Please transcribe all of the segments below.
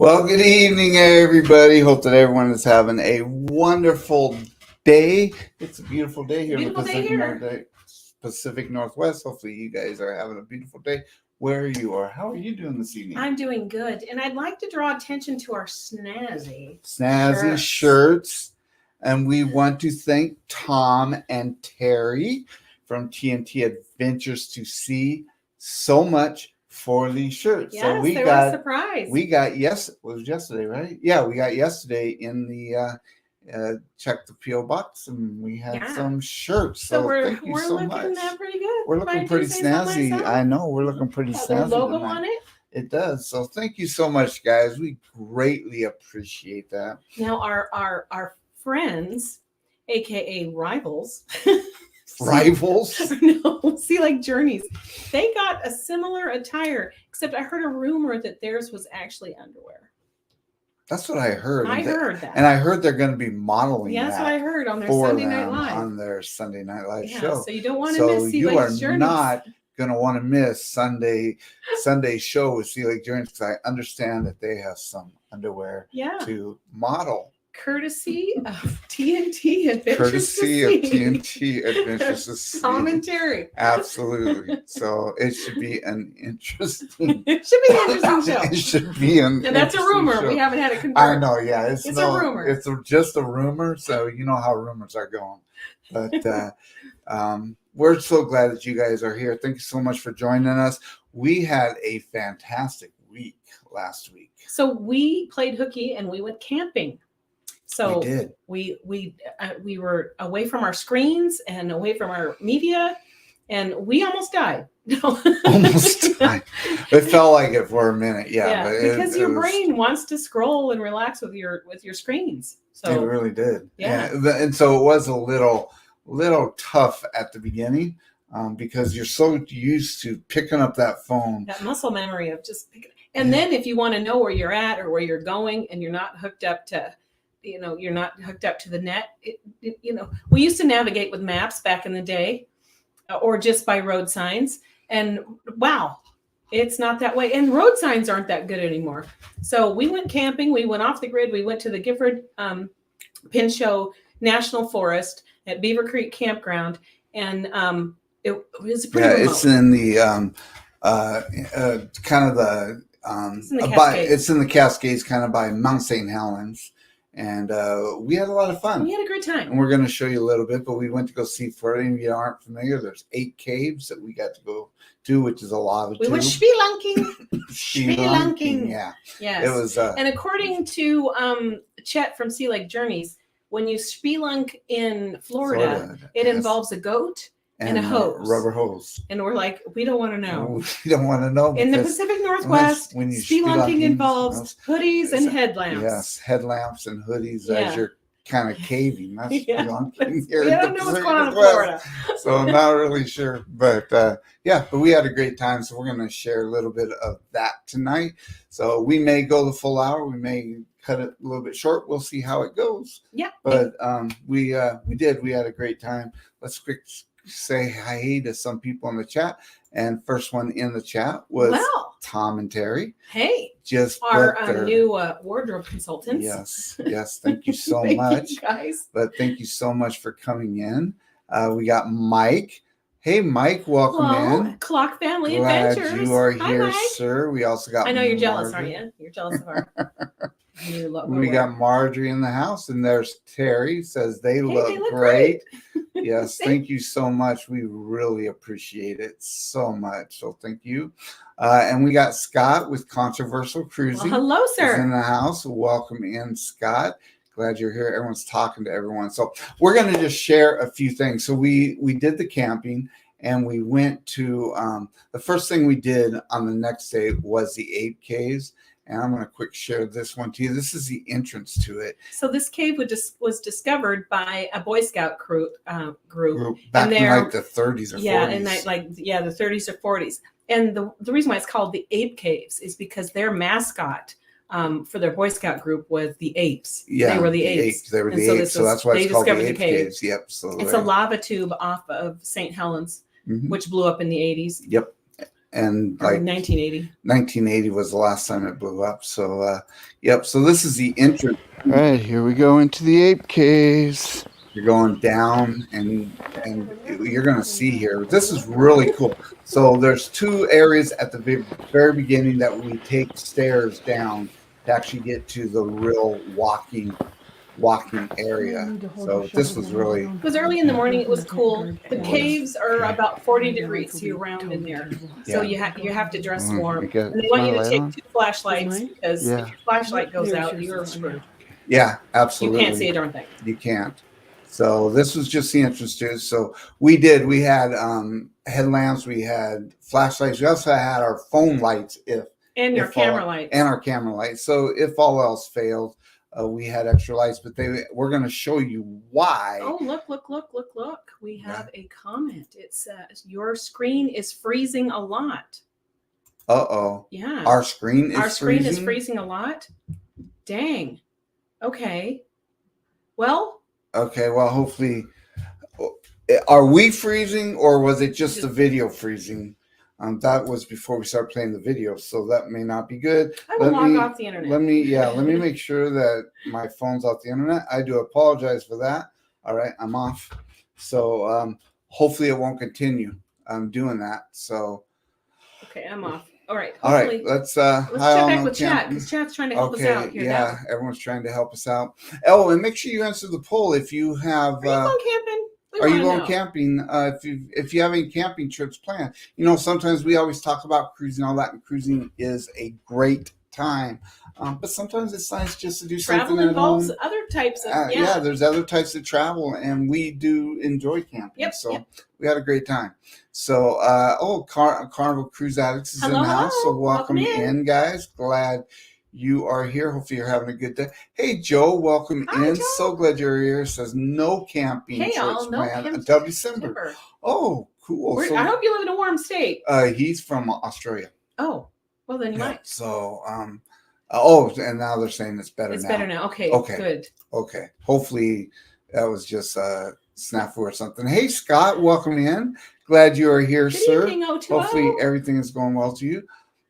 Well, good evening, everybody. Hope that everyone is having a wonderful day. It's a beautiful day here in the Pacific Northwest. Hopefully, you guys are having a beautiful day where you are. How are you doing this evening? I'm doing good, and I'd like to draw attention to our snazzy shirts. And we want to thank Tom and Terry from TNT Adventures to Sea so much for these shirts. Yes, so they were a surprise. We got it was yesterday, right? Yeah, we got yesterday in the check the PO box, and we had some shirts. So thank you so much. We're looking pretty good. We're looking pretty snazzy. I know we're looking pretty snazzy. Their logo on it. It does. So thank you so much, guys. We greatly appreciate that. Now our friends, aka rivals. Rivals? No, see, like Journeys. They got a similar attire, except I heard a rumor that theirs was actually underwear. That's what I heard. I heard that. And I heard they're going to be modeling that's what I heard on their Sunday Night Live. On their Sunday Night Live show. So you don't want to miss Sea Lake's Journeys. You are not going to want to miss Sunday show with Sea Lake Journeys, because I understand that they have some underwear to model. Courtesy of TNT Adventures to Sea. Commentary. Absolutely. So it should be an interesting. It should be an interesting show. It should be an. And that's a rumor. Show. We haven't had it confirmed. I know. Yeah, it's a rumor. It's just a rumor. So you know how rumors are going. But we're so glad that you guys are here. Thank you so much for joining us. We had a fantastic week last week. So we played hooky and we went camping. So we were away from our screens and away from our media, and we almost died. Almost died. It felt like it for a minute, but because your brain wants to scroll and relax with your screens. So it really did. Yeah, and so it was a little tough at the beginning. Because you're so used to picking up that phone, that muscle memory of just picking. And then if you want to know where you're at or where you're going, and you're not hooked up to. You're not hooked up to the net. We used to navigate with maps back in the day, or just by road signs. And wow, it's not that way. And road signs aren't that good anymore. So we went camping. We went off the grid. We went to the Gifford Pinchot National Forest at Beaver Creek Campground, and it was pretty remote. It's in the kind of the it's in the Cascades, kind of by Mount St. Helens. And we had a lot of fun. We had a great time. And we're going to show you a little bit, but we went to go see, for any of you aren't familiar, there's 8 caves that we got to go to, which is a lava tube. We went spelunking. Spelunking, yeah. Yes. It was, and according to Chet from Sea Lake Journeys, when you spelunk in Florida it involves a goat and a hose. Rubber hose. And we're like, we don't want to know. We don't want to know. In the Pacific Northwest, spelunking involves hoodies and headlamps. Yes, headlamps and hoodies as you're kind of caving. That's spelunking here. We don't know what's going on in Florida. So I'm not really sure. But but we had a great time. So we're going to share a little bit of that tonight. So we may go the full hour. We may cut it a little bit short. We'll see how it goes. Yeah. But we did. We had a great time. Let's quick say hi to some people in the chat. And first one in the chat was Tom and Terry. Hey, just our new wardrobe consultants. Yes. Thank you so much, you guys. But thank you so much for coming in. We got Mike. Hey, Mike, welcome in. Clock Family Glad Adventures. You are here, sir. We also got. I know you're jealous, aren't you? You're jealous of our new logo. We got Marjorie in the house, and there's Terry. Says they look great. Yes, thank you so much. We really appreciate it so much. So thank you. And we got Scott with Controversial Cruising. Well, hello, sir. He's in the house. Welcome in, Scott. Glad you're here. Everyone's talking to everyone. So we're going to just share a few things. So we did the camping, and we went to the first thing we did on the next day was the 8 caves. And I'm going to quick share this one to you. This is the entrance to it. So this cave was discovered by a Boy Scout group back in like the 30s or 40s. Yeah, in the 30s or 40s. And the reason why it's called the Ape Caves is because their mascot for their Boy Scout group was the apes. Yeah, they were the apes. They were the apes. So that's why it's called the Ape Caves. Yep. So it's a lava tube off of St. Helens, which blew up in the 80s. Yep. and Or like 1980. 1980 was the last time it blew up. So, yep. So this is the entrance. All right, here we go into the ape caves. You're going down, and you're going to see here. This is really cool. So there's two areas at the very beginning that we take stairs down to actually get to the real walking area. So this was really. It was early in the morning. It was cool. The caves are about 40 degrees year round in there, so you have to dress warm. And they want you to take 2 flashlights because if your flashlight goes out, you're screwed. Yeah, absolutely. You can't see a darn thing. You can't. So this was just the entrance to it. So we had headlamps, we had flashlights, we also had our phone lights and your camera lights. And our camera lights. So if all else failed, we had extra lights, but we're going to show you why. Oh, look. We have a comment. It says, your screen is freezing a lot. Uh-oh. Yeah. Our screen is freezing a lot? Dang. Okay. Well, hopefully. Are we freezing, or was it just the video freezing? That was before we started playing the video, so that may not be good. I will log off the internet. Let me make sure that my phone's off the internet. I do apologize for that. All right, I'm off. So hopefully it won't continue doing that. So okay, I'm off. All right. Let's check back with chat, because chat's trying to help us out here. Yeah, now. Everyone's trying to help us out. Oh, and make sure you answer the poll if you have. Are you going camping? Are you going camping? If you have any camping trips planned, sometimes we always talk about cruising, all that, and cruising is a great time. But sometimes it's nice just to do travel something at home. Involves other types of there's other types of travel, and we do enjoy camping. Yep. We had a great time. So Carnival Cruise Addicts is in the house. So welcome in, guys. Glad you are here. Hopefully you're having a good day. Hey, Joe, welcome in. Joe. So glad you're here. It says no camping trips planned until December. Oh, cool. I hope you live in a warm state. He's from Australia. Oh, well then you might. So, and now they're saying it's better now. It's better now. Okay, good. Okay. Hopefully that was just a snafu or something. Hey, Scott, welcome in. Glad you are here, sir. Evening, Hopefully everything is going well to you.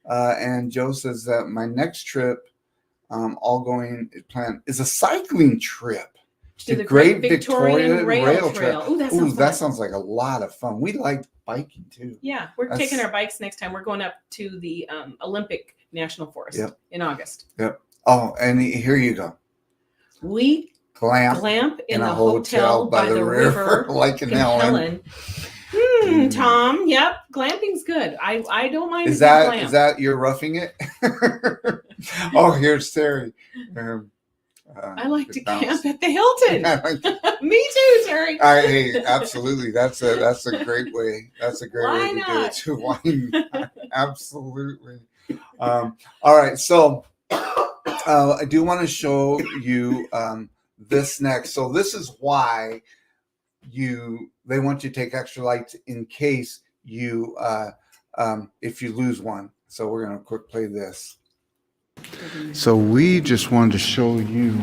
And Joe says that my next trip, all going planned, is a cycling trip. To the Great Victorian Rail Trail. Ooh, that sounds like a lot of fun. We like biking too. Yeah, we're taking our bikes next time. We're going up to the Olympic National Forest in August. Yep. Oh, and here you go. We glamp in the hotel by the river like in Helen. Tom. Yep, glamping's good. I don't mind. Is that you're roughing it? Oh, here's Terry. I like to camp at the Hilton. Me too, Terry. Hey, absolutely. That's a great way. That's a great way to do it too. Why not? Absolutely. All right. So I do want to show you this next. So this is why they want you to take extra lights in case you if you lose one. So we're going to quick play this. So we just wanted to show you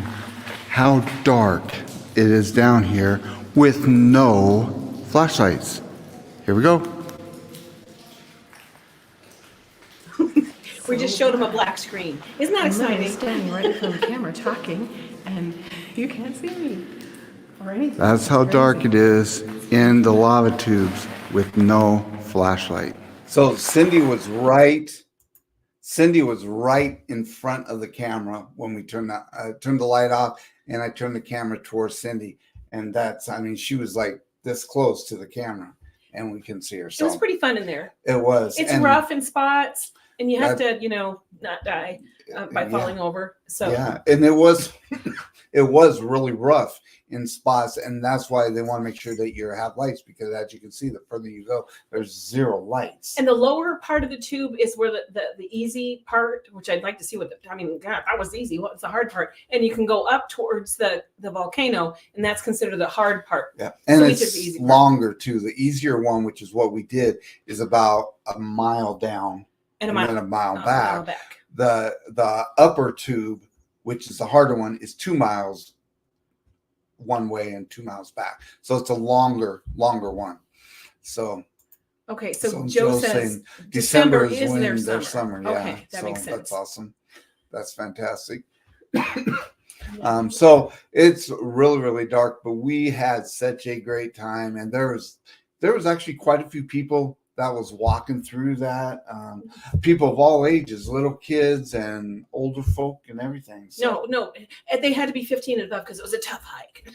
how dark it is down here with no flashlights. Here we go. We just showed him a black screen. Isn't that exciting? I'm standing right in front of the camera talking, and you can't see me or anything. That's how dark it is in the lava tubes with no flashlight. So Cindy was right in front of the camera when we turned the light off, and I turned the camera towards Cindy. And she was like this close to the camera, and we couldn't see her. So it was pretty fun in there. It was. It's rough in spots, and you have to, not die by falling over. So and it was really rough in spots, and that's why they want to make sure that you have lights, because as you can see, the further you go, there's zero lights. And the lower part of the tube is where the easy part, which I'd like to see God, that was easy. What's the hard part? And you can go up towards the volcano, and that's considered the hard part. Yeah, and so it's longer too. The easier one, which is what we did, is about a mile down and then a mile back. The upper tube, which is the harder one, is 2 miles one way and 2 miles back. So it's a longer one. So Okay, so So Joe Joe's says saying December is is when their their summer. Yeah. Okay, that makes sense. That's awesome. That's fantastic. So it's really, really dark, but we had such a great time, and there was actually quite a few people that was walking through that. People of all ages, little kids and older folk and everything. So. No, they had to be 15 and above because it was a tough hike.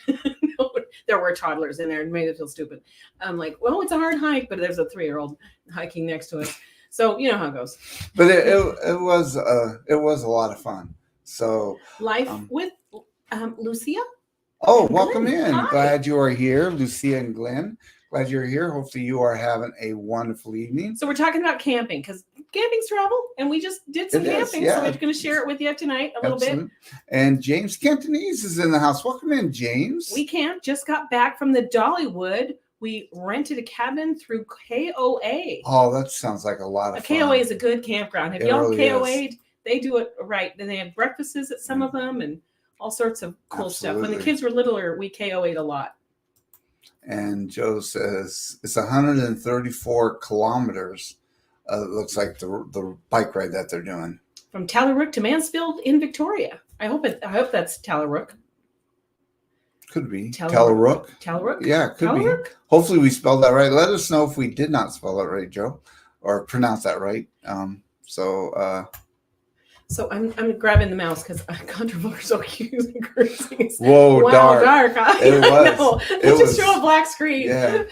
No, there were toddlers in there and made it feel stupid. I'm like, well, it's a hard hike, but there's a 3-year-old hiking next to us. So you know how it goes. But it was a lot of fun. So Life with Lucia. oh, and welcome Glenn. in. Hi. Glad you are here, Lucia and Glenn. Glad you're here. Hopefully you are having a wonderful evening. So we're talking about camping because camping's travel, and we just did some It is, camping. yeah. So we're going to share it with you tonight a little bit. And James Cantonese is in the house. Welcome in, James. We camped, just got back from the Dollywood. We rented a cabin through KOA. Oh, that sounds like a lot of fun. KOA is a good campground. If It y'all really KOA'd, they do it right. And they have breakfasts at some of them and all sorts of cool stuff. When the Absolutely. kids were littler, we KOA'd a lot. And Joe says it's 134 kilometers. It looks like the bike ride that they're doing. From Talleyrand to Mansfield in Victoria. I hope that's Talleyrand. Could be. Talleyrand. Yeah, could Talleyrand? be. Hopefully we spelled that right. Let us know if we did not spell it right, Joe, or pronounce that right. So I'm grabbing the mouse because controversial so cute and crazy. Whoa, wow, dark. Huh? It was. No, It just was, show a black screen. Yeah.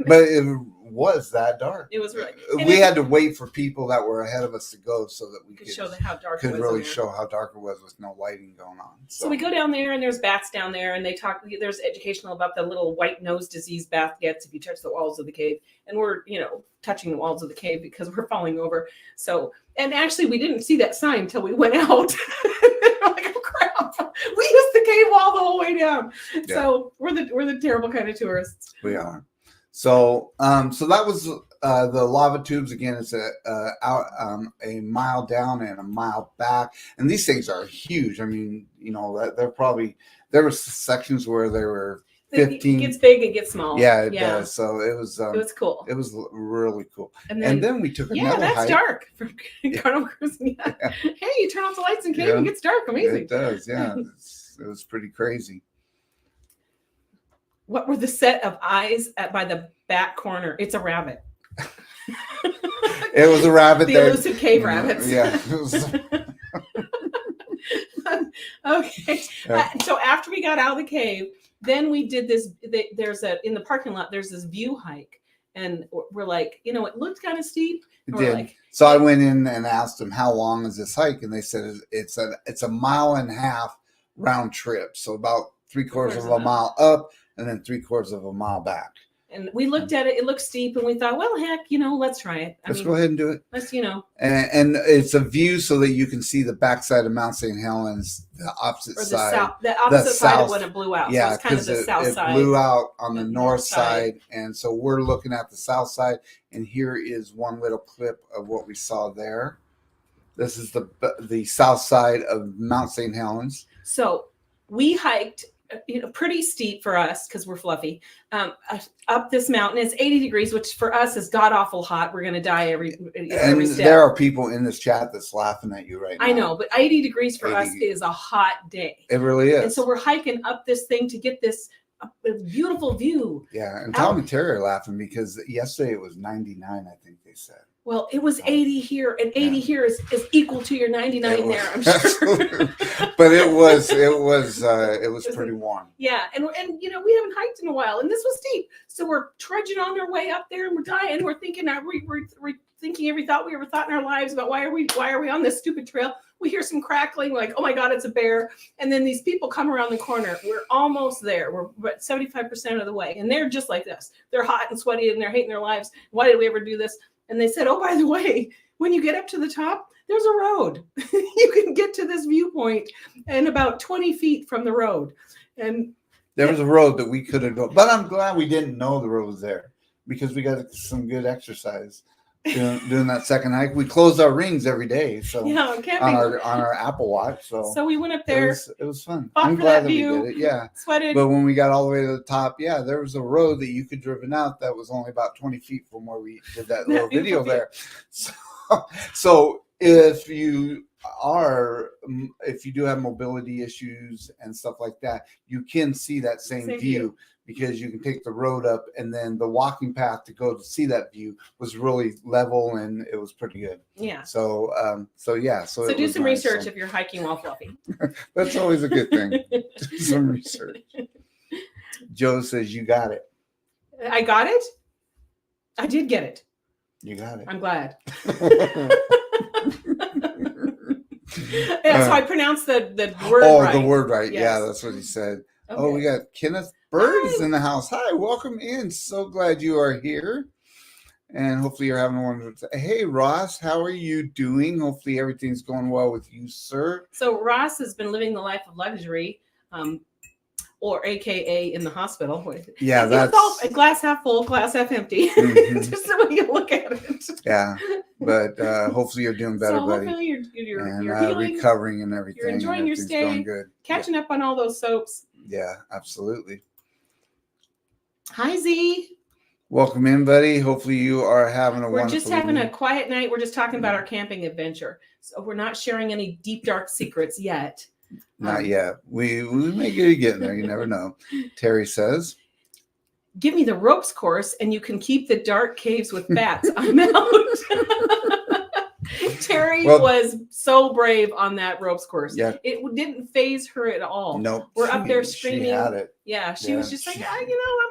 But it was that dark. It was really. We had to wait for people that were ahead of us to go so that we could show them how dark it could was really in there. show how dark it was with no lighting going on. So we go down there and there's bats down there and they talk. There's educational about the little white nose disease bat gets if you touch the walls of the cave. And we're touching the walls of the cave because we're falling over. So and actually we didn't see that sign until we went out. I'm like, oh crap! We used the cave wall the whole way down. Yeah. So we're the terrible kind of tourists. We are. So that was the lava tubes. Again, it's a mile down and a mile back, and these things are huge. I mean, there were sections where they were 15. It gets big, it gets small. Yeah, it does. So it was cool. It was really cool. And then we took another hike. Yeah, that's dark for carnival cruising. Yeah. Hey, you turn off the lights in cave, it gets dark. Amazing. It does. Yeah, it was pretty crazy. What were the set of eyes by the back corner? It's a rabbit. It was a rabbit. The elusive cave rabbits. Yeah. Okay. Yeah. So after we got out of the cave, then we did this. In the parking lot, there's this view hike. And we're like, it looked kind of steep. It did. So I went in and asked them, how long is this hike? And they said it's a 1.5 mile round trip. So about 3/4 of a mile up and then 3/4 of a mile back. And we looked at it, it looked steep, and we thought, well, heck, let's try it. Let's go ahead and do it. Let's, And it's a view so that you can see the backside of Mount St. Helens, the opposite side. The opposite side of when it blew out. Yeah, so it's kind of the south side. It blew out on the north side. And so we're looking at the south side. And here is one little clip of what we saw there. This is the south side of Mount St. Helens. So we hiked pretty steep for us because we're fluffy up this mountain. It's 80 degrees, which for us is god awful hot. We're gonna die every step. There are people in this chat that's laughing at you right now. I know, but 80 degrees for us is a hot day. It really is. And so we're hiking up this thing to get this beautiful view. Yeah, and Tom and Terry are laughing because yesterday it was 99, I think they said. Well, it was 80 here, and 80 here is equal to your 99 there, I'm sure. But it was pretty warm. Yeah, and we haven't hiked in a while, and this was steep. So we're trudging on our way up there, and we're dying. And we're thinking, we're thinking every thought we ever thought in our lives about why are we on this stupid trail? We hear some crackling, we're like, oh my God, it's a bear. And then these people come around the corner. We're almost there. We're at 75% of the way, and they're just like this. They're hot and sweaty, and they're hating their lives. Why did we ever do this? And they said, oh, by the way, when you get up to the top, there's a road. You can get to this viewpoint and about 20 feet from the road. And there was a road that we could have gone. But I'm glad we didn't know the road was there because we got some good exercise doing that second hike. We closed our rings every day, so Yeah, on camping. our Apple Watch. So we went up there, it was fun. fought I'm for glad that that we view, did it. Yeah. sweated. But when we got all the way to the top, yeah, there was a road that you could driven out that was only about 20 feet from where we did that little video beautiful view. there. So if you do have mobility issues and stuff like that, you can see that same view because you can take the road up, and then the walking path to go to see that view was really level and it was pretty good. Yeah. So yeah. So do some research if you're hiking while fluffy. That's always a good thing. Do some research. Joe says you got it. I got it? I did get it. You got it. I'm glad. Yeah, so I pronounced the word right. The word right. Yes. Yeah, that's what he said. Okay. Oh, we got Kenneth Bird Hi. in the house. Hi, welcome in. So glad you are here. And hopefully you're having a wonderful day. Hey, Ross, how are you doing? Hopefully everything's going well with you, sir. So Ross has been living the life of luxury, or AKA in the hospital. Yeah, that's all a glass half full, glass half empty. Mhm. Just the way you look at it. Yeah, but hopefully you're doing better, so buddy. Hopefully you're And healing, recovering and everything. you're enjoying your Everything's stay, going good. catching up on all those soaps. Yeah, absolutely. Hi, Z. Welcome in, buddy. Hopefully you are having a We're wonderful just having a evening. quiet night. We're just talking about our camping adventure. So we're not sharing any deep, dark secrets yet. Not yet. We may get there. You never know. Terry says. Give me the ropes course and you can keep the dark caves with bats. I'm out. Terry was so brave on that ropes course. Yeah. It didn't phase her at all. Nope. We're up there screaming. She had it. Yeah, she was just like, she- I'm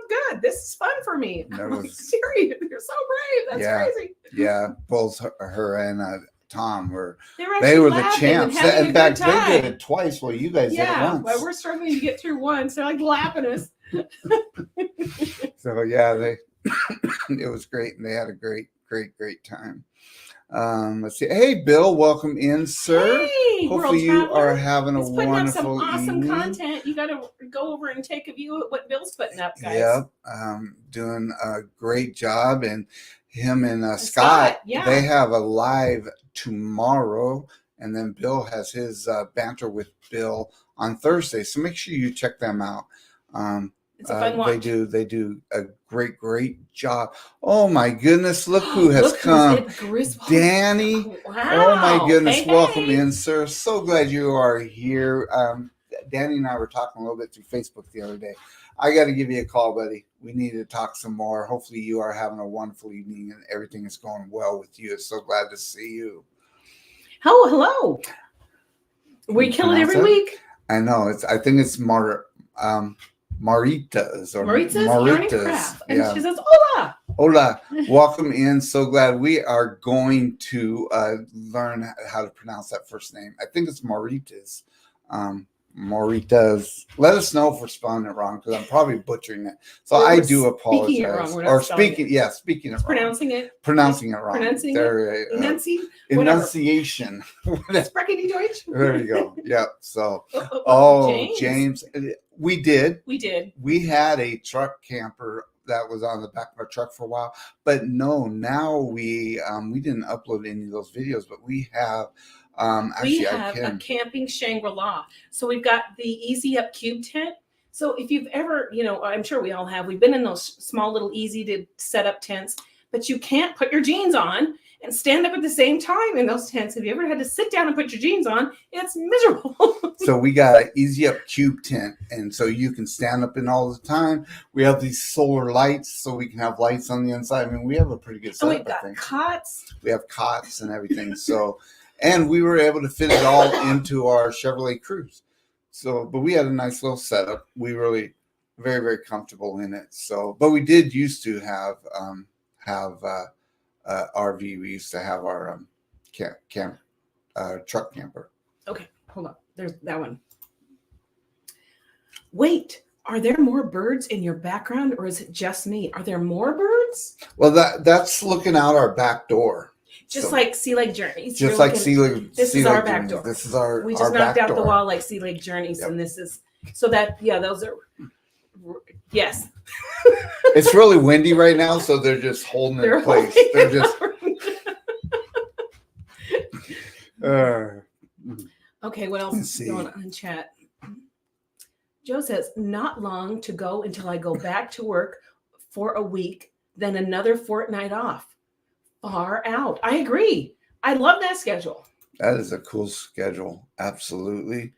good. This is fun for me. That I'm like, was- Terry, you're so brave. That's Yeah. crazy. Yeah, both her and Tom were. They They were the laughing champs. and having In a fact, good time. they did it twice. Well, you guys did it Yeah, once. but we're struggling to get through one. So like lapping us. So yeah, it was great, and they had a great time. Let's see. Hey, Bill, welcome in, sir. Hey, Hopefully you are having a He's putting up some wonderful awesome evening. content. You got to go over and take a view at what Bill's putting up, guys. Yep, doing a great job, and him and Scott, yeah. they have a live tomorrow, and then Bill has his banter with Bill on Thursday. So make sure you check them out. It's a fun watch. They do a great job. Oh my goodness, look who has come. Danny. Wow. Oh my goodness, Hey, welcome hey. in, sir. So glad you are here. Danny and I were talking a little bit through Facebook the other day. I got to give you a call, buddy. We need to talk some more. Hopefully you are having a wonderful evening and everything is going well with you. So glad to see you. Oh, hello. We kill it every week. I know. I think it's Maritas or Maritas. And yeah. she says, hola. Hola, welcome in. So glad we are going to learn how to pronounce that first name. I think it's Maritas. Maritas. Let us know if we're spelling it wrong because I'm probably butchering it. So I do apologize. Speaking it wrong. We're not speaking it wrong. Pronouncing it wrong. Enunciation. Sprechen die Deutsch. There you go. Yep. So, James. We did. We had a truck camper that was on the back of our truck for a while, but no, now we didn't upload any of those videos, but we have we have a camping Shangri-La. So we've got the Easy Up Cube tent. So if you've ever, I'm sure we all have, we've been in those small little easy to set up tents, but you can't put your jeans on and stand up at the same time in those tents. Have you ever had to sit down and put your jeans on? It's miserable. So we got an Easy Up Cube tent, and so you can stand up in all the time. We have these solar lights, so we can have lights on the inside. I mean, we have a pretty good setup. And we've got cots. We have cots and everything. So, and we were able to fit it all into our Chevrolet Cruze. So, but we had a nice little setup. We really very, very comfortable in it. So, but we did used to have RV. We used to have our truck camper. Okay, hold on. There's that one. Wait, are there more birds in your background, or is it just me? Are there more birds? Well, that's looking out our back door. Just like Sea Lake Journeys. Just like Sea Lake. This is our back door. This is our. We just knocked out the wall like Sea Lake Journeys, and this is so that those are. Yes. It's really windy right now, so they're just holding it in place. They're just Uh, Okay, what else Let's is see. going on in chat? Joe says, not long to go until I go back to work for a week, then another fortnight off. Far out. I agree. I love that schedule. that is a cool schedule. Absolutely.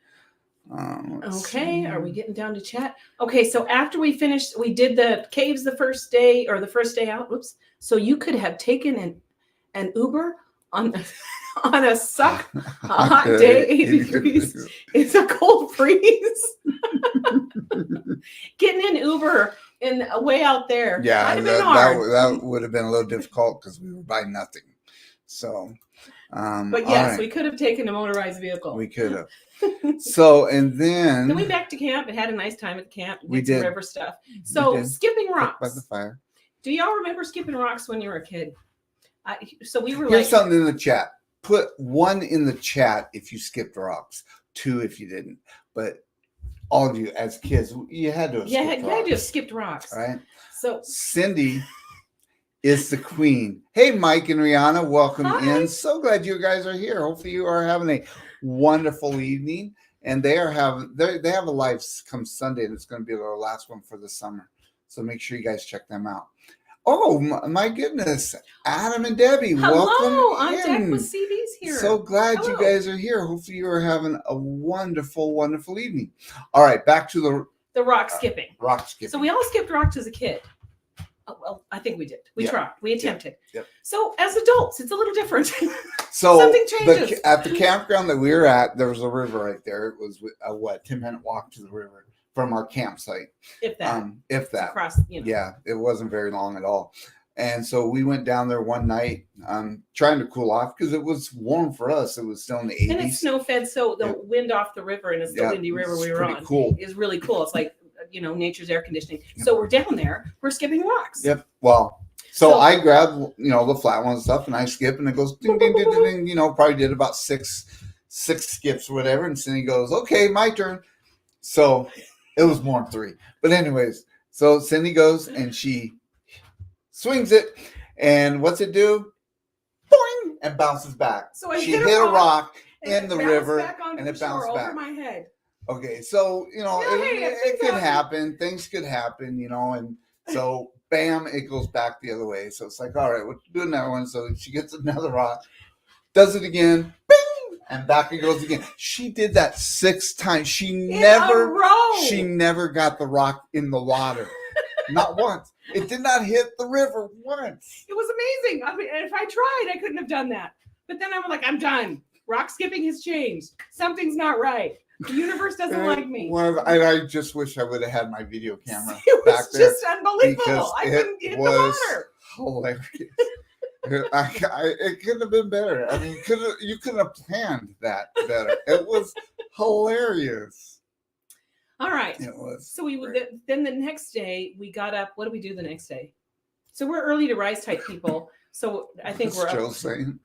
Okay, are we getting down to chat? Okay, so after we finished, we did the caves the first day or the first day out. Whoops. So you could have taken an Uber on on a hot day, 80 degrees. It's a cold freeze. Getting an Uber in way out there. Yeah, Might have been hard. that would have been a little difficult because we were buying nothing. So, But yes, we could have taken a motorized vehicle. We could have. So, and then we back to camp and had a nice time at the camp. We Did some did. river stuff. So skipping by the rocks. fire. Do y'all remember skipping rocks when you were a kid? So we were Here's something in the chat. Put 1 in the chat if you skipped rocks, 2 if you didn't. But all of you as kids, you had to have skipped rocks. You had to have skipped rocks. Right? So Cindy is the queen. Hey, Mike and Rihanna, welcome in. So glad you guys are here. Hopefully you are having a wonderful evening. And they have a live come Sunday, and it's going to be their last one for the summer. So make sure you guys check them out. Oh my goodness, Adam and Debbie, welcome on in. deck with CB's here. So glad you guys are here. Hopefully you are having a wonderful, wonderful evening. All right, back to the rock skipping. Rock skipping. So we all skipped rocks as a kid. Oh, well, I think we did. We tried. We attempted. Yep. So as adults, it's a little different. So something changes. At the campground that we were at, there was a river right there. It was a 10-minute walk to the river from our campsite. If that. If that. Across, Yeah, it wasn't very long at all. And so we went down there one night trying to cool off because it was warm for us. It was still in the 80s. And it's snow fed, so the wind off the river, and it's the windy river we were on. Cool. Is really cool. It's like, nature's air conditioning. Yep. So we're down there. We're skipping rocks. Yep. Well, so I grabbed, the flat ones and stuff, and I skip, and it goes ding, ding, ding, ding, ding. Probably did about six skips or whatever. And Cindy goes, okay, my turn. So it was more than 3. But anyways, so Cindy goes and she swings it. And what's it do? Boing! And bounces back. So she hit a rock in the river and it bounced back over my head. Okay, so, it could happen. Things could happen, and so bam, it goes back the other way. So it's like, all right, we'll do another one. So she gets another rock, does it again, bing, and back it goes again. She did that 6 times. She never got the rock in the water. Not once. It did not hit the river once. It was amazing. I mean, if I tried, I couldn't have done that. But then I'm like, I'm done. Rock skipping has changed. Something's not right. The universe doesn't like me. I just wish I would have had my video camera it back there. It was just unbelievable. I couldn't get in the water. Hilarious. It could have been better. I mean, you could have planned that better. It was hilarious. All right. It was. So then the next day we got up. What do we do the next day? So we're early to rise type people. So I think we're Joe saying,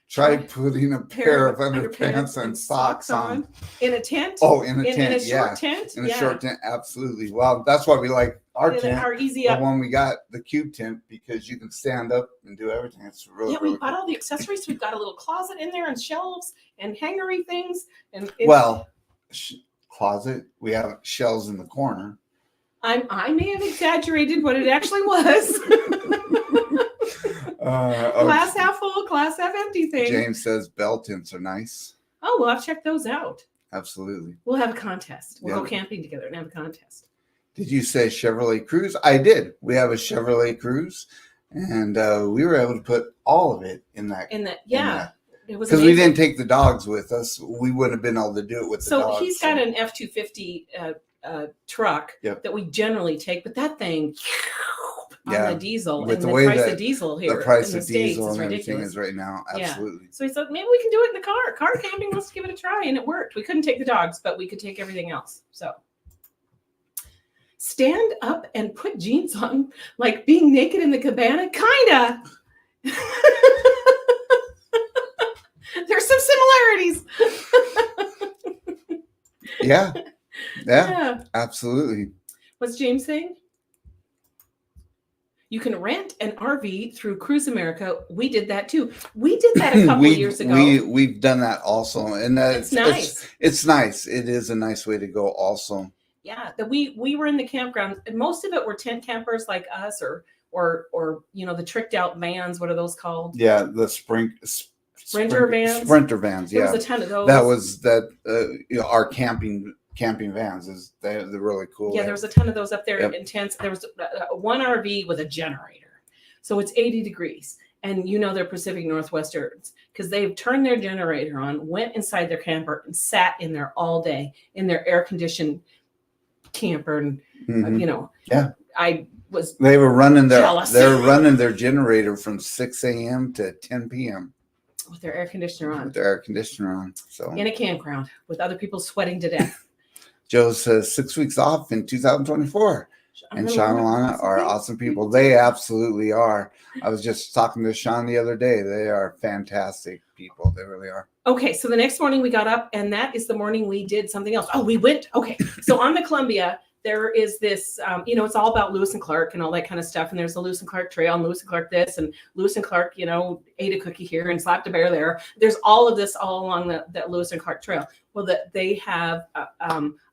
try putting a pair of underpants and socks on. In a tent? Oh, in a tent, in a short tent? In a short tent, absolutely. Well, that's why we like our tent. Our easy up. The one we got, the cube tent, because you can stand up and do everything. It's really, we bought all the accessories. We've got a little closet in there and shelves and hangery things. And closet. We have shelves in the corner. I may have exaggerated what it actually was. Glass half full, glass half empty thing. James says bell tents are nice. Oh, well, I've checked those out. Absolutely. We'll have a contest. We'll go camping together and have a contest. Did you say Chevrolet Cruze? I did. We have a Chevrolet Cruze, and we were able to put all of it in that. It was because we didn't take the dogs with us. We wouldn't have been able to do it with the dogs. So he's got an F-250 truck that we generally take, but that thing on the diesel, with and the price of diesel here, the price in of the diesel States and is everything ridiculous. is right now. Absolutely. So he said maybe we can do it in the car. Car camping, let's give it a try, and it worked. We couldn't take the dogs, but we could take everything else. So stand up and put jeans on, like being naked in the cabana, kinda. There's some similarities. Yeah, absolutely. What's James saying? You can rent an RV through Cruise America. We did that too. We did that a couple years ago. We've done that also, and It's nice. It's nice. It is a nice way to go also. Yeah, that we were in the campground, and most of it were tent campers like us, or the tricked out vans. What are those called? Yeah, the Sprinter vans. Sprinter vans. There Yeah, was a ton of those. That was our camping vans. They're really cool. Yeah, there was a ton of those up there in tents. There was one RV with a generator, so it's 80 degrees, and they're Pacific Northwesterns because they've turned their generator on, went inside their camper, and sat in there all day in their air conditioned camper, and they were running jealous. They're running their generator from 6 a.m. to 10 p.m. with their air conditioner on. So in a campground with other people sweating to death. Joe says 6 weeks off in 2024. And Sean and Lana are awesome people. They absolutely are. I was just talking to Sean the other day. They are fantastic people. They really are. Okay, so the next morning we got up, and that is the morning we did something else. Oh, we went. Okay, so on the Columbia, there is this, it's all about Lewis and Clark and all that kind of stuff. And there's the Lewis and Clark Trail and Lewis and Clark this, and Lewis and Clark, ate a cookie here and slapped a bear there. There's all of this all along that Lewis and Clark Trail. Well, they have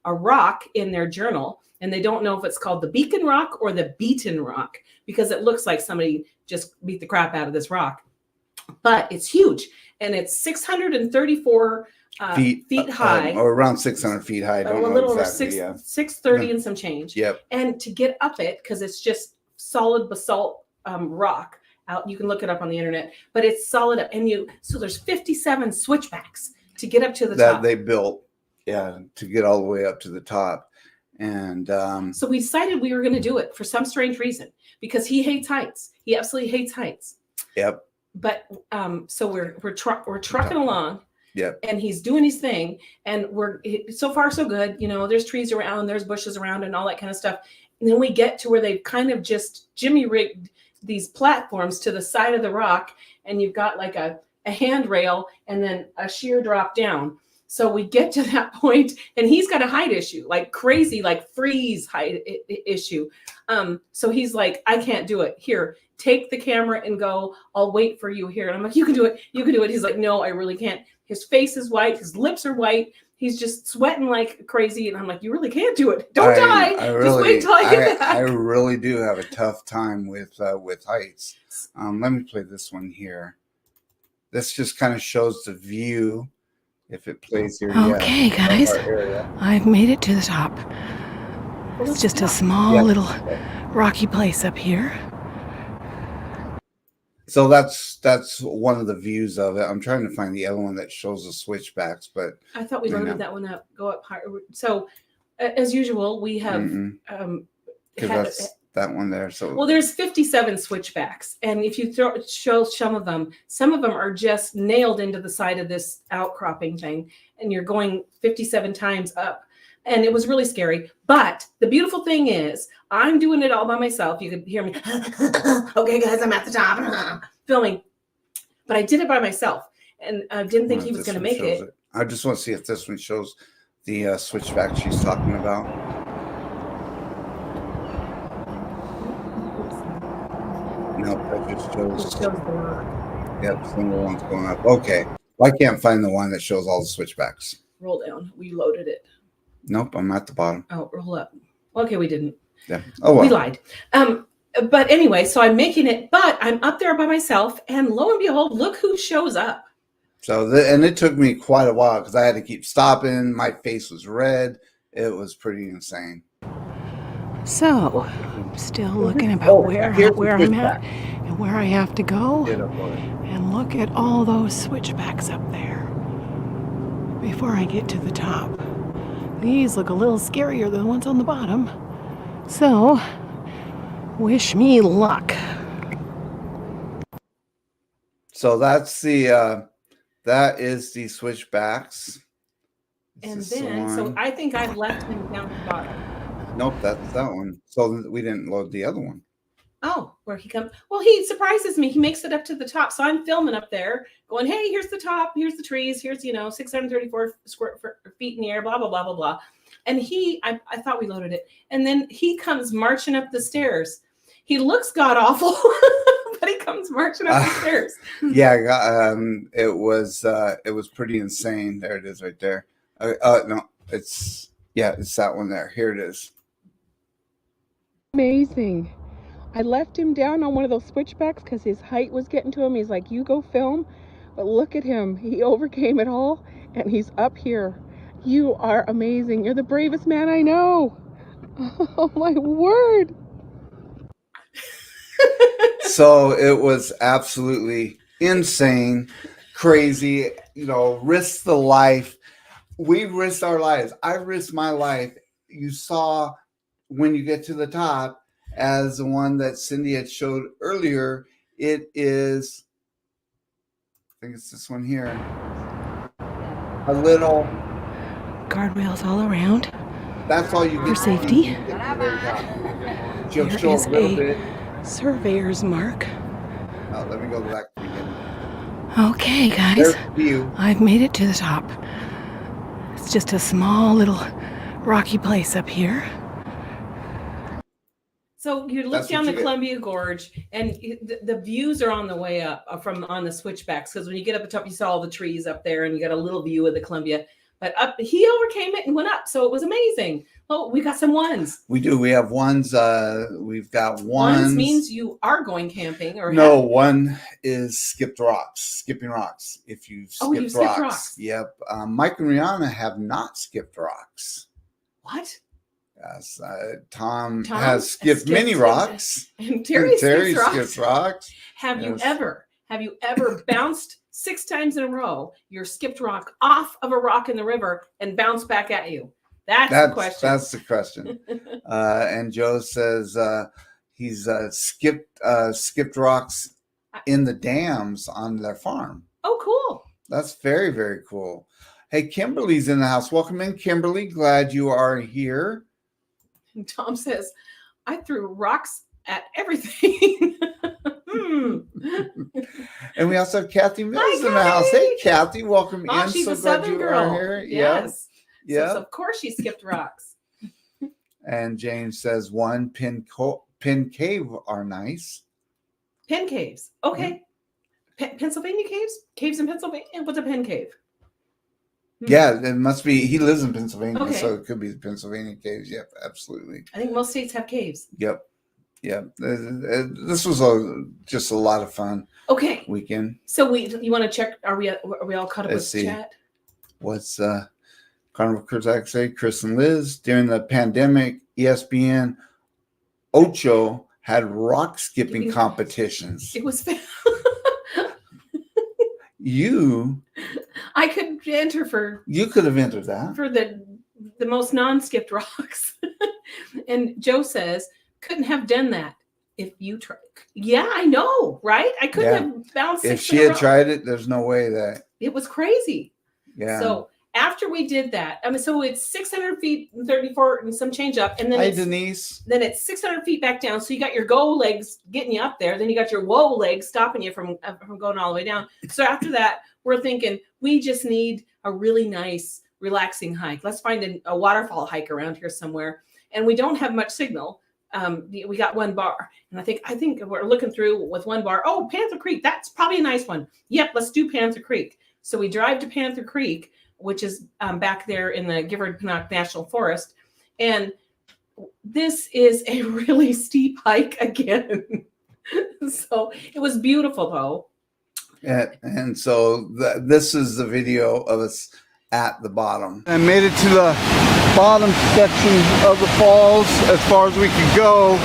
a rock in their journal, and they don't know if it's called the Beacon Rock or the Beaten Rock because it looks like somebody just beat the crap out of this rock. But it's huge, and it's 634 feet high, or around 600 feet high. I don't know little exactly. over 630 and some change. Yep. And to get up it, because it's just solid basalt rock. Out, you can look it up on the internet, but it's solid up, so there's 57 switchbacks to get up to the top. That they built, to get all the way up to the top. And so we decided we were going to do it for some strange reason because he hates heights. He absolutely hates heights. Yep. But so we're trucking along. Yep. And he's doing his thing, and we're so far so good. There's trees around, there's bushes around, and all that kind of stuff. And then we get to where they've kind of just jimmy rigged these platforms to the side of the rock, and you've got like a handrail and then a sheer drop down. So we get to that point, and he's got a height issue, like crazy, like freeze height issue. So he's like, I can't do it. Here, take the camera and go. I'll wait for you here. And I'm like, you can do it. You can do it. He's like, no, I really can't. His face is white. His lips are white. He's just sweating like crazy. And I'm like, you really can't do it. Don't die. Just wait till I get back. I really do have a tough time with heights. Let me play this one here. This just kind of shows the view. If it plays here. Okay, guys, I've made it to the top. It's just a small little rocky place up here. So that's one of the views of it. I'm trying to find the other one that shows the switchbacks, but I thought we loaded that one up. Go up higher. So, as usual, we have that one there. So there's 57 switchbacks, and if you show some of them are just nailed into the side of this outcropping thing, and you're going 57 times up. And it was really scary. But the beautiful thing is, I'm doing it all by myself. You could hear me. Okay, guys, I'm at the top, filming. But I did it by myself, and I didn't think he was going to make it. I just want to see if this one shows the switchback she's talking about. Nope, that just shows the rock. Yep, single one's going up. Okay. Well, I can't find the one that shows all the switchbacks. Roll down. We loaded it. Nope, I'm at the bottom. Oh, roll up. Okay, we didn't. Yeah. Oh, well. We lied. But anyway, so I'm making it, but I'm up there by myself, and lo and behold, look who shows up. So, and it took me quite a while because I had to keep stopping. My face was red. It was pretty insane. So, still looking about where I'm at and where I have to go. And look at all those switchbacks up there before I get to the top. These look a little scarier than the ones on the bottom. So, wish me luck. So that's that is the switchbacks. And then, so I think I've left him down at the bottom. Nope, that's that one. So we didn't load the other one. Oh, where he comes. Well, he surprises me. He makes it up to the top. So I'm filming up there going, hey, here's the top. Here's the trees. Here's, 634 square feet in the air, blah, blah, blah, blah, blah. And I thought we loaded it. And then he comes marching up the stairs. He looks god awful, but he comes marching up the stairs. Yeah, it was pretty insane. There it is, right there. No, it's that one there. Here it is. Amazing. I left him down on one of those switchbacks because his height was getting to him. He's like, you go film. But look at him. He overcame it all, and he's up here. You are amazing. You're the bravest man I know. Oh, my word. So it was absolutely insane, crazy, risk the life. We risked our lives. I risked my life. You saw when you get to the top, as the one that Cindy had showed earlier, it is, I think it's this one here, a little guardrails all around. That's all you get for safety. She'll There show is a little a bit. surveyor's mark. Oh, let me go back to the beginning. Okay, guys, There's the view. I've made it to the top. It's just a small little rocky place up here. So you look That's down what the you get. Columbia Gorge, and the views are on the way up from on the switchbacks. Because when you get up the top, you saw all the trees up there, and you got a little view of the Columbia. But he overcame it and went up, so it was amazing. Oh, we got some ones. We do. We have ones. We've got ones. Ones means you are going camping, or No, one is skipping rocks. If you've skipped you've skipped rocks. Yep. Mike and Rihanna have not skipped rocks. What? Yes. Tom has skipped many rocks. And Terry skips rocks. Have you ever bounced 6 times in a row your skipped rock off of a rock in the river and bounced back at you? That's the question. That's the question. And Joe says he's skipped rocks in the dams on their farm. Oh, cool. That's very, very cool. Hey, Kimberly's in the house. Welcome in, Kimberly. Glad you are here. And Tom says, I threw rocks at everything. And we also have Kathy Mills in the house. Hey, Kathy, welcome in. She's so a glad Southern you girl. are here. Yes. Yeah. So of course she skipped rocks. And James says pin cave are nice. Pen caves. Okay. Pennsylvania caves? Caves in Pennsylvania? What's a pen cave? Yeah, it must be. He lives in Pennsylvania, Okay. so it could be the Pennsylvania caves. Yep, absolutely. I think most states have caves. Yep. This was just a lot of fun. Okay. Weekend. So you want to check? Are we all caught up Let's with see. chat? What's Carnival Kurzak say? Chris and Liz, during the pandemic, ESPN Ocho had rock skipping competitions. It was. I could enter You could have entered that. for the most non-skipped rocks. And Joe says, couldn't have done that if you tried. Yeah, I know, right? I couldn't have bounced. If 6 she in a had row. tried it, there's no way that. It was crazy. Yeah. So after we did that, so it's 600 feet and 34 and some change up, and then Hi, Denise. Then it's 600 feet back down. So you got your go legs getting you up there. Then you got your whoa legs stopping you from going all the way down. So after that, we're thinking we just need a really nice, relaxing hike. Let's find a waterfall hike around here somewhere. And we don't have much signal. We got one bar, and I think we're looking through with one bar. Oh, Panther Creek. That's probably a nice one. Yep, let's do Panther Creek. So we drive to Panther Creek, which is back there in the Gifford-Pinnock National Forest. And this is a really steep hike again. So it was beautiful, though. And so this is the video of us at the bottom. I made it to the bottom section of the falls as far as we could go.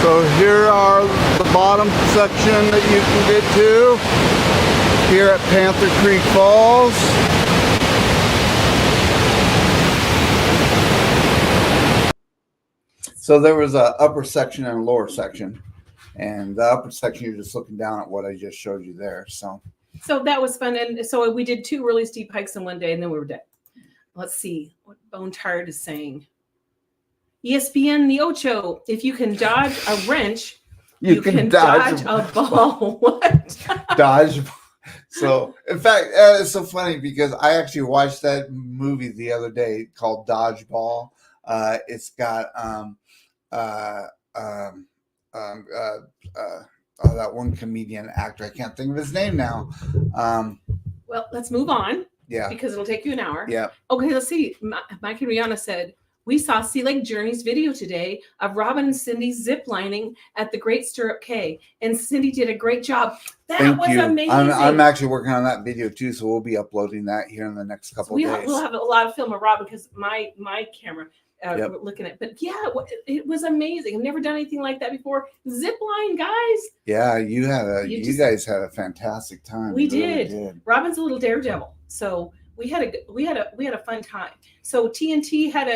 So here are the bottom section that you can get to here at Panther Creek Falls. So there was an upper section and a lower section. And the upper section, you're just looking down at what I just showed you there. So that was fun. And so we did 2 really steep hikes in one day, and then we were dead. Let's see what Bone Tired is saying. ESPN the Ocho, if you can dodge a wrench, you can dodge a ball. What? Dodge. So, in fact, it's so funny because I actually watched that movie the other day called Dodgeball. It's got that one comedian actor. I can't think of his name now. Well, let's move on. Yeah. Because it'll take you an hour. Yeah. Okay, let's see. Mike and Rihanna said, we saw Sea Lake Journey's video today of Robin and Cindy zip lining at the Great Stirrup Cay. And Cindy did a great job. That was amazing. I'm actually working on that video too, so we'll be uploading that here in the next couple of days. We'll have a lot of film of Robin because my camera we're looking at. But yeah, it was amazing. I've never done anything like that before. Zip line, guys. Yeah, you guys had a fantastic time. We did. Robin's a little daredevil, so we had a fun time. So TNT had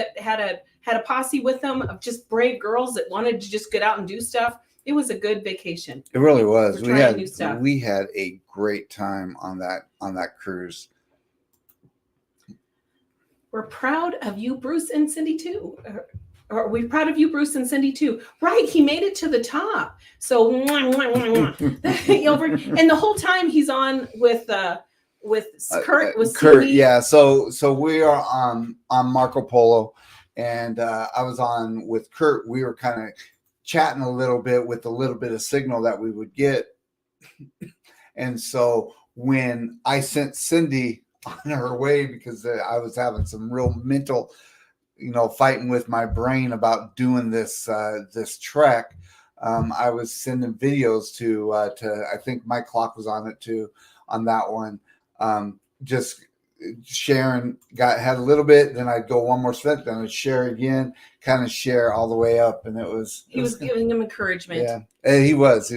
a posse with them of just brave girls that wanted to just get out and do stuff. It was a good vacation. It really was. We had a great time on that cruise. We're proud of you, Bruce and Cindy too. Are we proud of you, Bruce and Cindy too? Right, he made it to the top. So and the whole time he's on with Kurt. Kurt, yeah. So we are on Marco Polo, and I was on with Kurt. We were kind of chatting a little bit with a little bit of signal that we would get, and so when I sent Cindy on her way because I was having some real mental, fighting with my brain about doing this trek. I was sending videos to I think my clock was on it too on that one. Just sharing, had a little bit, then I'd go one more step, then I'd share again, kind of share all the way up, and he was giving them encouragement. Yeah, and he was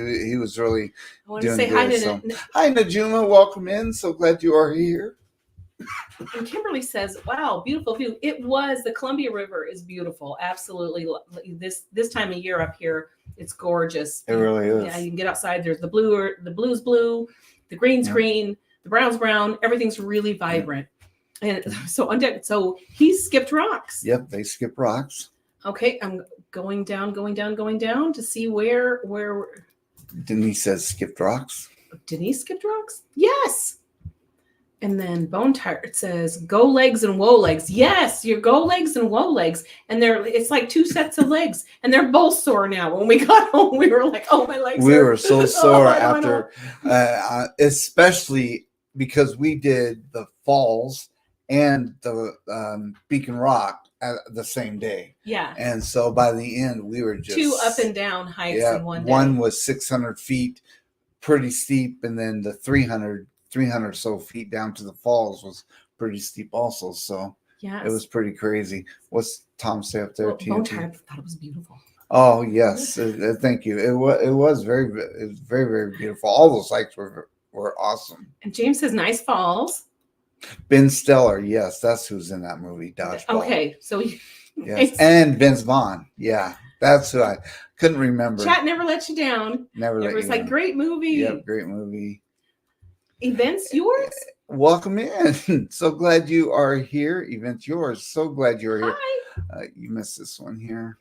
really. I want to say hi to hi Najuma, welcome in. So glad you are here. And Kimberly says, "Wow, beautiful view. It was the Columbia River is beautiful. Absolutely, this time of year up here, it's gorgeous. It really is. Yeah, you can get outside. There's the blue's blue, the green's green, the brown's brown. Everything's really vibrant. And so on deck, so he skipped rocks. Yep, they skip rocks. Okay, I'm going down to see where. Denise says skipped rocks. Denise skipped rocks. Yes. And then Bone Tired says, go legs and woe legs. Yes, your go legs and woe legs. And it's like two sets of legs. And they're both sore now. When we got home, we were like, oh, my legs We were so sore after, especially because we did the falls and the Beacon Rock at the same day. Yeah. And so by the end, we were just... two up and down hikes in one day. One was 600 feet, pretty steep. And then the 300 or so feet down to the falls was pretty steep also. So yes. It was pretty crazy. What's Tom say up there? Bone Tired thought it was beautiful. Oh yes, thank you. It was very, very beautiful. All those hikes were awesome. And James says nice falls. Ben Stiller, yes, that's who's in that movie. Dodgeball. Okay, so yes, and Vince Vaughn. Yeah, that's who I couldn't remember. Chat never let you down. Never let you down. Like great movie. Yep, great movie. Events yours? Welcome in. So glad you are here. Events yours. So glad you're here. Hi. You missed this one here.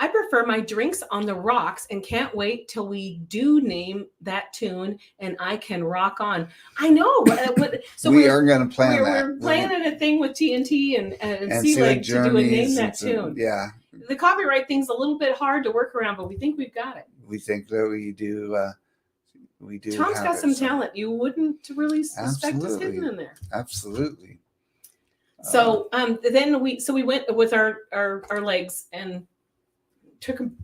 I prefer my drinks on the rocks and can't wait till we do name that tune and I can rock on. I know. So we are going to plan that. We're planning a thing with TNT and Sea Lake to do a name that tune. Yeah. The copyright thing's a little bit hard to work around, but we think we've got it. We think that we do. We do. Tom's got some talent. You wouldn't really suspect is hidden in there. Absolutely. So then we went with our legs and took them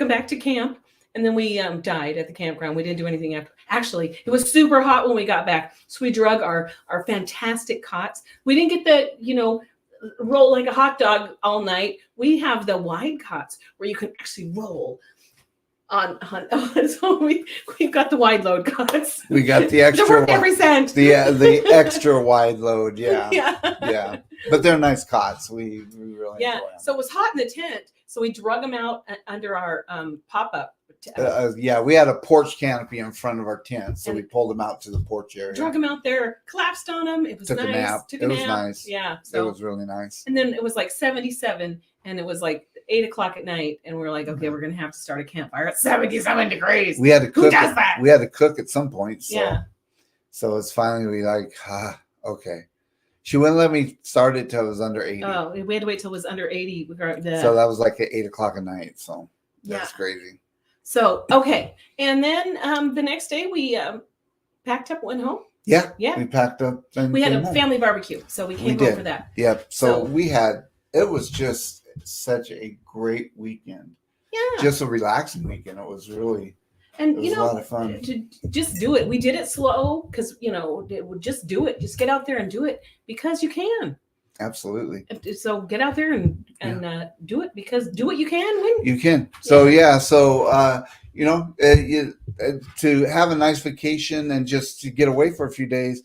back to camp, and then we died at the campground. We didn't do anything after. Actually, it was super hot when we got back, so we drug our fantastic cots. We didn't get the roll like a hot dog all night. We have the wide cots where you can actually roll. So we've got the wide load cots. We got the extra. They're worth every cent. The extra wide load, yeah. Yeah. But they're nice cots. We really enjoy them. So it was hot in the tent, so we drug them out under our pop-up. We had a porch canopy in front of our tent, so we pulled them out to the porch area. Drug them out there, collapsed on them. It was nice. Took a nap. Was nice. Yeah, so it was really nice. And then it was like 77, and it was like 8:00 at night, and we're like, okay, we're gonna have to start a campfire at 77 degrees. We had to cook. Who does that? We had to cook at some point. So. Yeah. So it's finally like, okay. She wouldn't let me start it till it was under 80. Oh, we had to wait till it was under 80. So that was like at 8:00 at night. So That's crazy. So, okay. And then the next day we packed up, went home. Yeah. Yeah. We packed up. And We had came a home. family barbecue. So we came home for that. Yep. So it was just such a great weekend. Yeah. Just a relaxing weekend. It was really, and it was a lot of fun. To just do it. We did it slow because, just do it. Just get out there and do it because you can. Absolutely. So get out there and do it, because do what you can when you can. So to have a nice vacation and just to get away for a few days,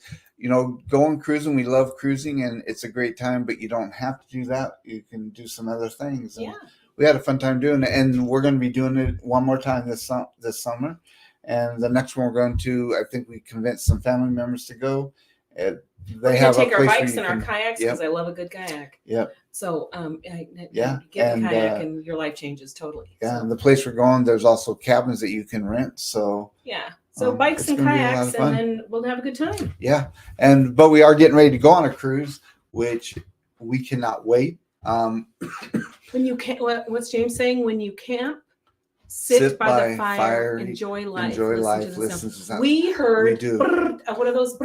going cruising. We love cruising and it's a great time, but you don't have to do that. You can do some other things. And we had a fun time doing it, and we're going to be doing it one more time this summer. And the next one we're going to, I think we convinced some family members to go. They have take our bikes and our kayaks because I love a good kayak. Yep. So get a kayak and your life changes totally. Yeah, and the place we're going, there's also cabins that you can rent. So bikes and kayaks, and then we'll have a good time. Yeah, but we are getting ready to go on a cruise, which we cannot wait. When you can't, what's James saying? When you camp, sit by the fire, enjoy life, listen to the sound. We heard what are those?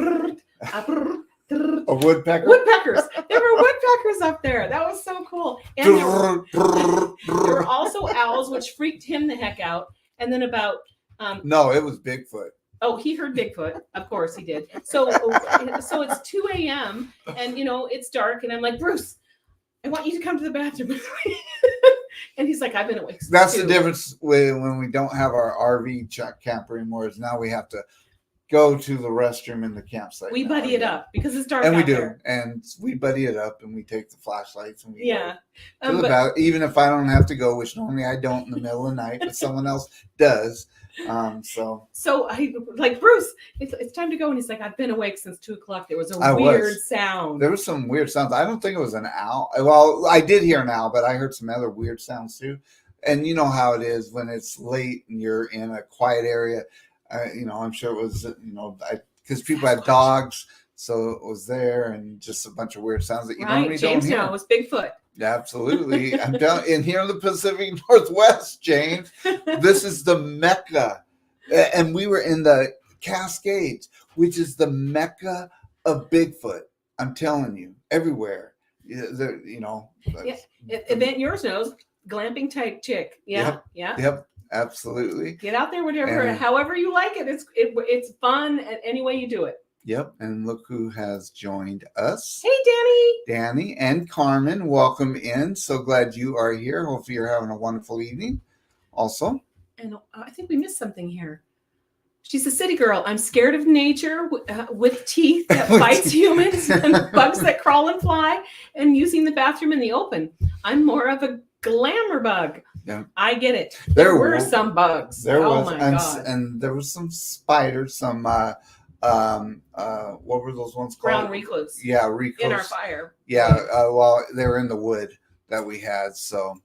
A woodpecker? Woodpeckers. There were woodpeckers up there. That was so cool. And there were also owls, which freaked him the heck out. And then about no, it was Bigfoot. Oh, he heard Bigfoot. Of course he did. So it's 2 a.m. and it's dark, and I'm like, Bruce, I want you to come to the bathroom with me. And he's like, I've been awake since That's 2. The difference when we don't have our RV camper anymore, is now we have to go to the restroom in the campsite. We buddy it up because it's dark and out we do there. And we buddy it up, and we take the flashlights and we even if I don't have to go, which normally I don't in the middle of the night, but someone else does. So I like, Bruce, it's time to go, and he's like, I've been awake since 2:00. There was a weird sound. There was some weird sounds. I don't think it was an owl. Well, I did hear an owl, but I heard some other weird sounds too. And you know how it is when it's late and you're in a quiet area. I'm sure it was, because people had dogs, so it was there, and just a bunch of weird sounds that you normally don't hear. It was Bigfoot. Absolutely. I'm down in here in the Pacific Northwest, James. This is the Mecca. And we were in the Cascades, which is the Mecca of Bigfoot. I'm telling you, everywhere. Event Yours knows, glamping type chick. Yep. Absolutely. Get out there, however you like it. It's fun any way you do it. Yep. And look who has joined us. Hey, Danny and Carmen, welcome in. So glad you are here. Hopefully you're having a wonderful evening also. And I think we missed something here. She's a city girl. I'm scared of nature with teeth that bites humans and bugs that crawl and fly, and using the bathroom in the open. I'm more of a glamour bug. Yeah. I get it. There were some bugs. And there was some spiders, some what were those ones called? Brown recluse. Yeah, recluse. In our fire. Yeah, well, they were in the wood that we had, so.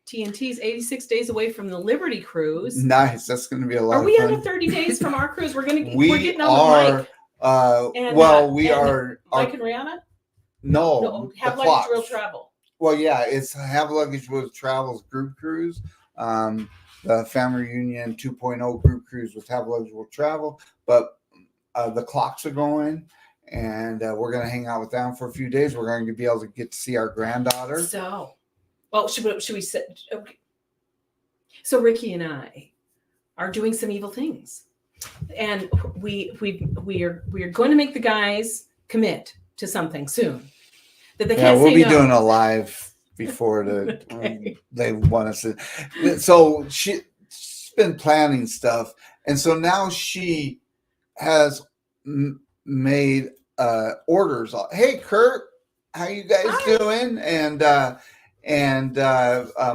TNT's 86 days away from the Liberty cruise. Nice. That's going to be a lot of fun. Are we on 30 days from our cruise? We're getting on Mike. We are. Mike and Rihanna? No. Have Luggage Will Travel. Well, yeah, it's Have Luggage Will Travel's group cruise. The Family Reunion 2.0 group cruise with Have Luggage Will Travel. But the clocks are going, and we're going to hang out with them for a few days. We're going to be able to get to see our granddaughter. Should we say? Okay. So Ricky and I are doing some evil things, and we are going to make the guys commit to something soon. That they can't say no. We'll be doing a live before they want us to. So she's been planning stuff, and so now she has made orders. Hey, Kurt, how you guys doing? And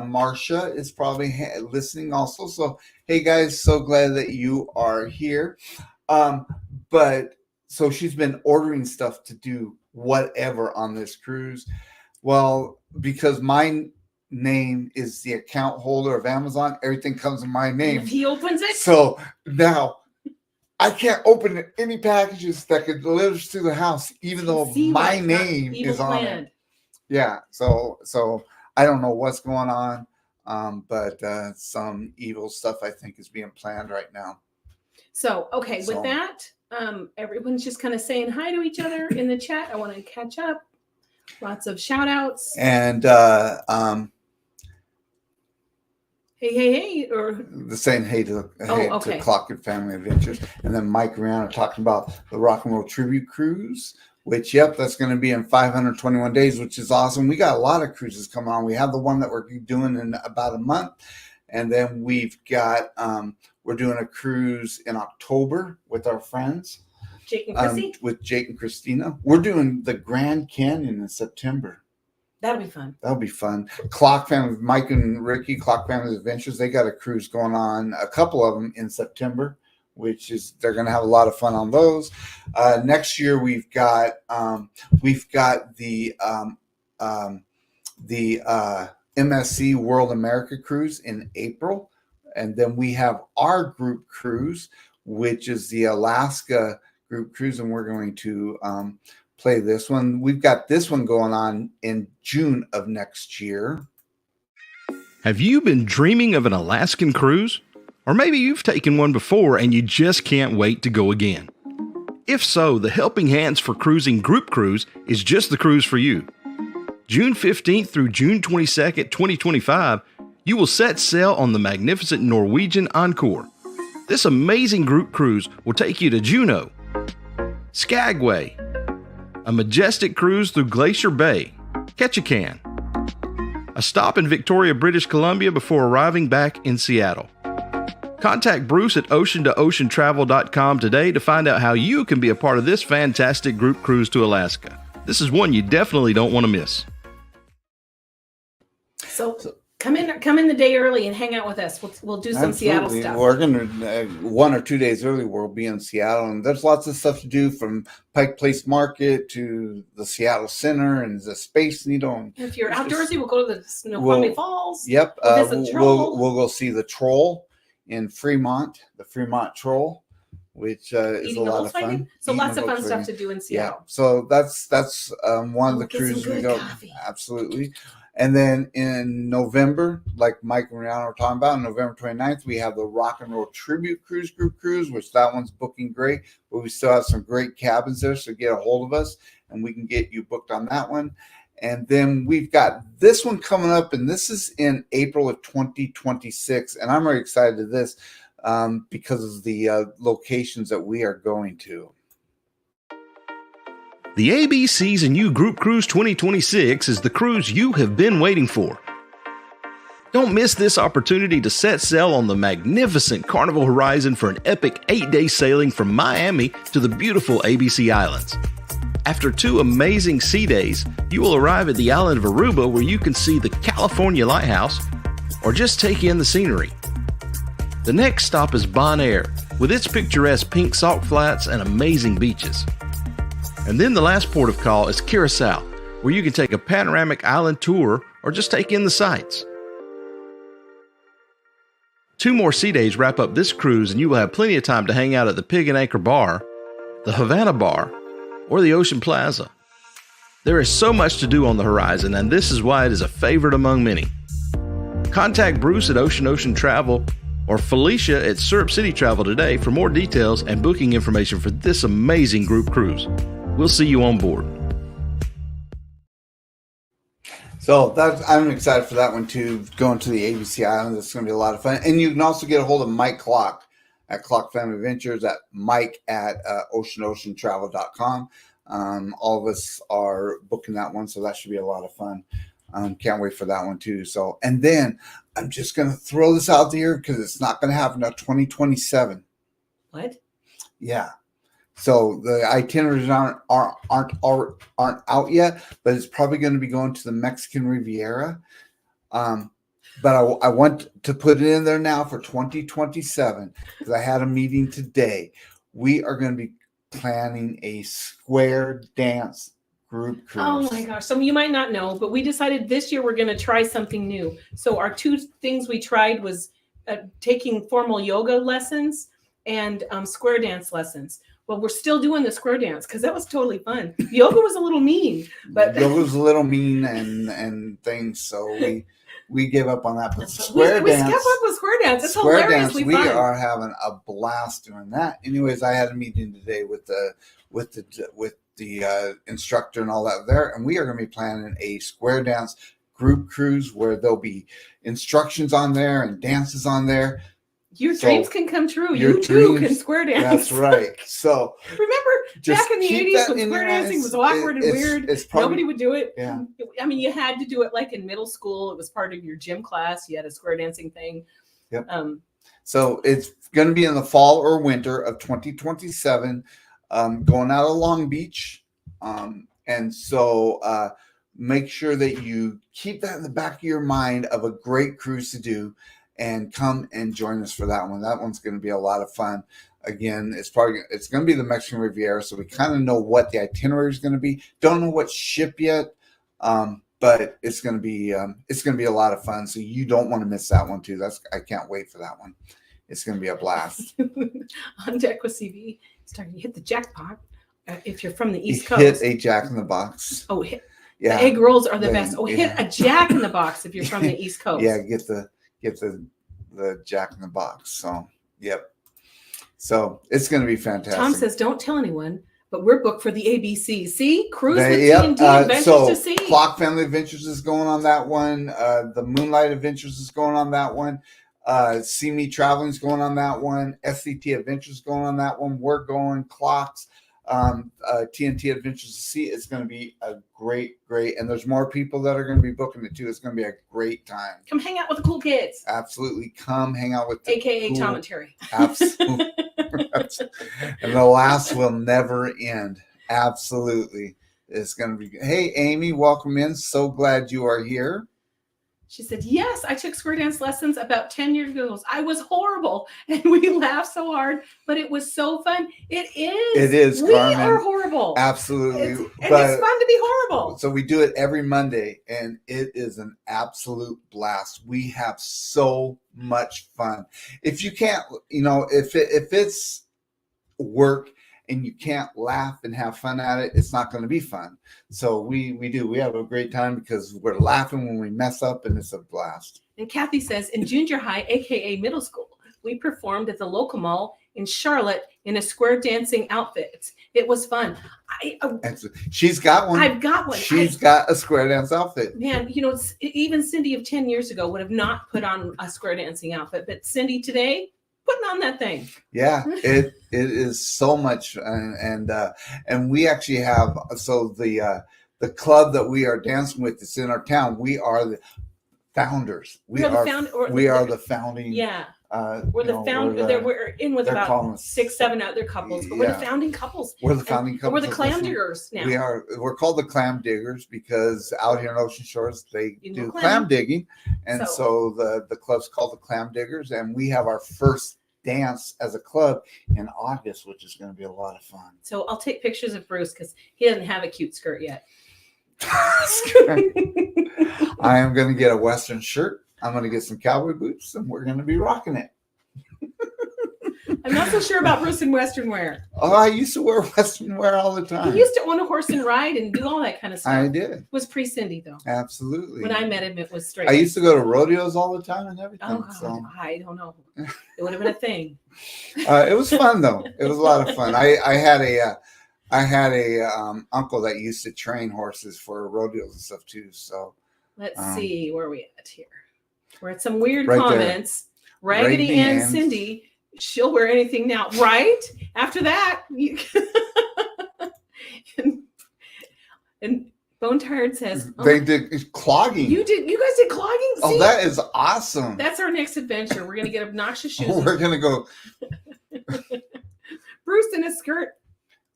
Marcia is probably listening also. So, hey guys, so glad that you are here. But so she's been ordering stuff to do whatever on this cruise. Well, because my name is the account holder of Amazon, everything comes in my name. If he opens it. So now I can't open any packages that could deliver to the house, even though my name is on it. Yeah. So I don't know what's going on. But some evil stuff I think is being planned right now. So, okay, So- with that, everyone's just kind of saying hi to each other in the chat. I want to catch up. Lots of shout outs. And Hey, or the saying hey to okay. Clock and Family Adventures. And then Mike and Rihanna talking about the Rock and Roll Tribute Cruise, which, yep, that's going to be in 521 days, which is awesome. We got a lot of cruises coming on. We have the one that we're doing in about a month. And then we've got, we're doing a cruise in October with our friends. Jake and Chrissy? With Jake and Christina. We're doing the Grand Canyon in September. That'll be fun. That'll be fun. Clock Family, Mike and Ricky, Clock Family Adventures, they got a cruise going on, a couple of them in September, which is, they're going to have a lot of fun on those. Next year, we've got the MSC World America Cruise in April. And then we have our group cruise, which is the Alaska group cruise, and we're going to play this one. We've got this one going on in June of next year. Have you been dreaming of an Alaskan cruise? Or maybe you've taken one before and you just can't wait to go again. If so, the Helping Hands for Cruising Group Cruise is just the cruise for you. June 15th through June 22nd, 2025, you will set sail on the magnificent Norwegian Encore. This amazing group cruise will take you to Juneau, Skagway, a majestic cruise through Glacier Bay, Ketchikan, a stop in Victoria, British Columbia before arriving back in Seattle. Contact Bruce at ocean2oceantravel.com today to find out how you can be a part of this fantastic group cruise to Alaska. This is one you definitely don't want to miss. So come in the day early and hang out with us. We'll do some Seattle stuff. We're going to 1 or 2 days early. We'll be in Seattle, and there's lots of stuff to do, from Pike Place Market to the Seattle Center and the Space Needle. And if you're outdoorsy, we'll go to the Snoqualmie Falls. Yep, We'll visit the Troll. we'll go see the Troll in Fremont, the Fremont Troll, which is Eating a lot of Volkswagen. fun. So lots of Eating fun stuff to do in Seattle. Yeah, so that's one of the Get some cruises we good go. coffee. Absolutely. And then in November, like Mike and Rihanna were talking about, on November 29th, we have the Rock and Roll Tribute Cruise Group Cruise, which that one's booking great, but we still have some great cabins there, so get a hold of us and we can get you booked on that one. And then we've got this one coming up, and this is in April of 2026, and I'm very excited to this because of the locations that we are going to. The ABC's and You Group Cruise 2026 is the cruise you have been waiting for. Don't miss this opportunity to set sail on the magnificent Carnival Horizon for an epic 8-day sailing from Miami to the beautiful ABC Islands. After 2 amazing sea days, you will arrive at the island of Aruba, where you can see the California Lighthouse or just take in the scenery. The next stop is Bonaire, with its picturesque pink salt flats and amazing beaches. And then the last port of call is Curacao, where you can take a panoramic island tour or just take in the sights. 2 more sea days wrap up this cruise, and you will have plenty of time to hang out at the Pig and Anchor Bar, the Havana Bar, or the Ocean Plaza. There is so much to do on the horizon, and this is why it is a favorite among many. Contact Bruce at Ocean Travel or Felicia at Syrup City Travel today for more details and booking information for this amazing group cruise. We'll see you on board. So I'm excited for that one too. Going to the ABC Islands, it's going to be a lot of fun. And you can also get a hold of Mike Clock at Clock Family Adventures, at Mike at oceanoceantravel.com. All of us are booking that one, so that should be a lot of fun. Can't wait for that one too. So, and then I'm just going to throw this out there because it's not going to happen until 2027. What? Yeah. So the itineraries aren't out yet, but it's probably going to be going to the Mexican Riviera. But I want to put it in there now for 2027 because I had a meeting today. We are going to be planning a square dance group cruise. Oh my gosh. So you might not know, but we decided this year we're going to try something new. So our 2 things we tried was taking formal yoga lessons and square dance lessons. Well, we're still doing the square dance because that was totally fun. Yoga was a little mean, but yoga was a little mean and things. So we gave up on that. But we square skip dance. up with square dance. It's Square dance, hilariously we fun. are having a blast doing that. Anyways, I had a meeting today with the instructor and all that there, and we are going to be planning a square dance group cruise where there'll be instructions on there and dances on there. Your dreams can come true. Your You too dreams- can square dance. That's right. So Remember just back in the keep 80s that when in square your dancing eyes. was awkward and weird. It's probably, Nobody would do it. Yeah. I mean, you had to do it like in middle school. It was part of your gym class. You had a square dancing thing. Yep. So it's going to be in the fall or winter of 2027, going out of Long Beach. And so make sure that you keep that in the back of your mind of a great cruise to do, and come and join us for that one. That one's going to be a lot of fun. Again, it's going to be the Mexican Riviera, so we kind of know what the itinerary is going to be. Don't know what ship yet, but it's going to be a lot of fun. So you don't want to miss that one too. I can't wait for that one. It's going to be a blast. On deck with CV, starting to hit the jackpot. If you're from the East You Coast, hit a Jack in the Box. Oh, Yeah, the egg rolls are the They- best. Oh, yeah. hit a Jack in the Box if you're from the East Coast. yeah. Get the Jack in the Box. So yep. So it's going to be fantastic. Tom says, "Don't tell anyone, but we're booked for the ABC. See, cruise with Yep, T&D Adventures so to Sea. Clock Family Adventures is going on that one. The Moonlight Adventures is going on that one. See Me Traveling is going on that one. SCT Adventures is going on that one. We're going Clocks. TNT Adventures to Sea. It's going to be a great, and there's more people that are going to be booking it too. It's going to be a great time. Come hang out with the cool kids, Absolutely, come hang out with the aka cool- Tom and Terry. Absolutely. And the laughs will never end. Absolutely. It's going to be. Hey, Amy, welcome in. So glad you are here. She said, "Yes, I took square dance lessons about 10 years ago. I was horrible, and we laughed so hard, but it was so fun. It is. It is, We Carmen. are horrible. Absolutely. And it's fun to be horrible. So we do it every Monday, and it is an absolute blast. We have so much fun. If you can't, if it's work and you can't laugh and have fun at it, it's not going to be fun. So we have a great time because we're laughing when we mess up, and it's a blast." And Kathy says, in junior high, aka middle school, we performed at the local mall in Charlotte in a square dancing outfit. It was fun. She's got one. I've got one. She's got a square dance outfit. Man, even Cindy of 10 years ago would have not put on a square dancing outfit, but Cindy today, putting on that thing. Yeah, it is so much, and we actually have the club that we are dancing with that's in our town. We are the founders. We are the founding. Yeah. We're the founder. We're in with about 6, 7 other couples, but we're the founding couples. We're the founding couples. We're the clam diggers now. We're called the clam diggers because out here in Ocean Shores they do clam. clam digging, and so the club's called the Clam Diggers, and we have our first dance as a club in August, which is going to be a lot of fun. So I'll take pictures of Bruce because he doesn't have a cute skirt yet. I am going to get a Western shirt. I'm going to get some cowboy boots, and we're going to be rocking it. I'm not so sure about Bruce in Western wear. Oh, I used to wear Western wear all the time. He used to own a horse and ride and do all that kind of stuff. I did. It was pre-Cindy, though. Absolutely. When I met him, it was straight. I used to go to rodeos all the time and everything. Oh, God, so. I don't know. It would have been a thing. It was fun, though. It was a lot of fun. I had a uncle that used to train horses for rodeos and stuff too. So let's see where are we at here. We're at some weird right comments. Raggedy Ann Cindy, she'll wear anything now, right? After that, and Bone Tired says they did clogging. You guys did clogging? Oh, that is awesome. That's our next adventure. We're gonna get obnoxious shoes. We're gonna go. Bruce in a skirt.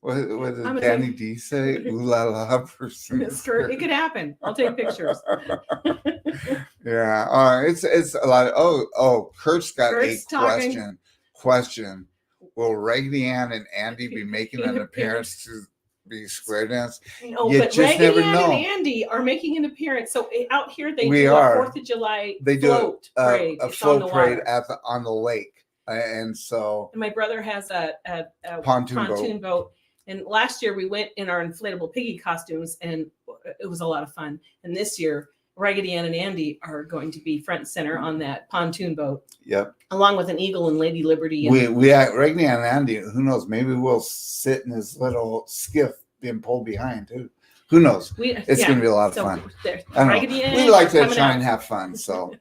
What did Danny D say? Ooh la la, Bruce in a skirt. It could happen. I'll take pictures. Yeah. It's a lot of. Kurt's got a question. Will Raggedy Ann and Andy be making an appearance to be square dance? No, you but just Raggedy never Ann know. and Andy are making an appearance. So out here they We do are. a 4th of July They do float parade. a It's on the float parade water. on the lake, and so And my brother has a pontoon boat. And last year we went in our inflatable piggy costumes, and it was a lot of fun. And this year Raggedy Ann and Andy are going to be front and center on that pontoon boat. Yep. Along with an Eagle and Lady Liberty. And We Raggedy Ann and Andy, who knows? Maybe we'll sit in his little skiff being pulled behind too. Who knows? It's going to be a lot of fun. I don't know. We like to try and have fun. So,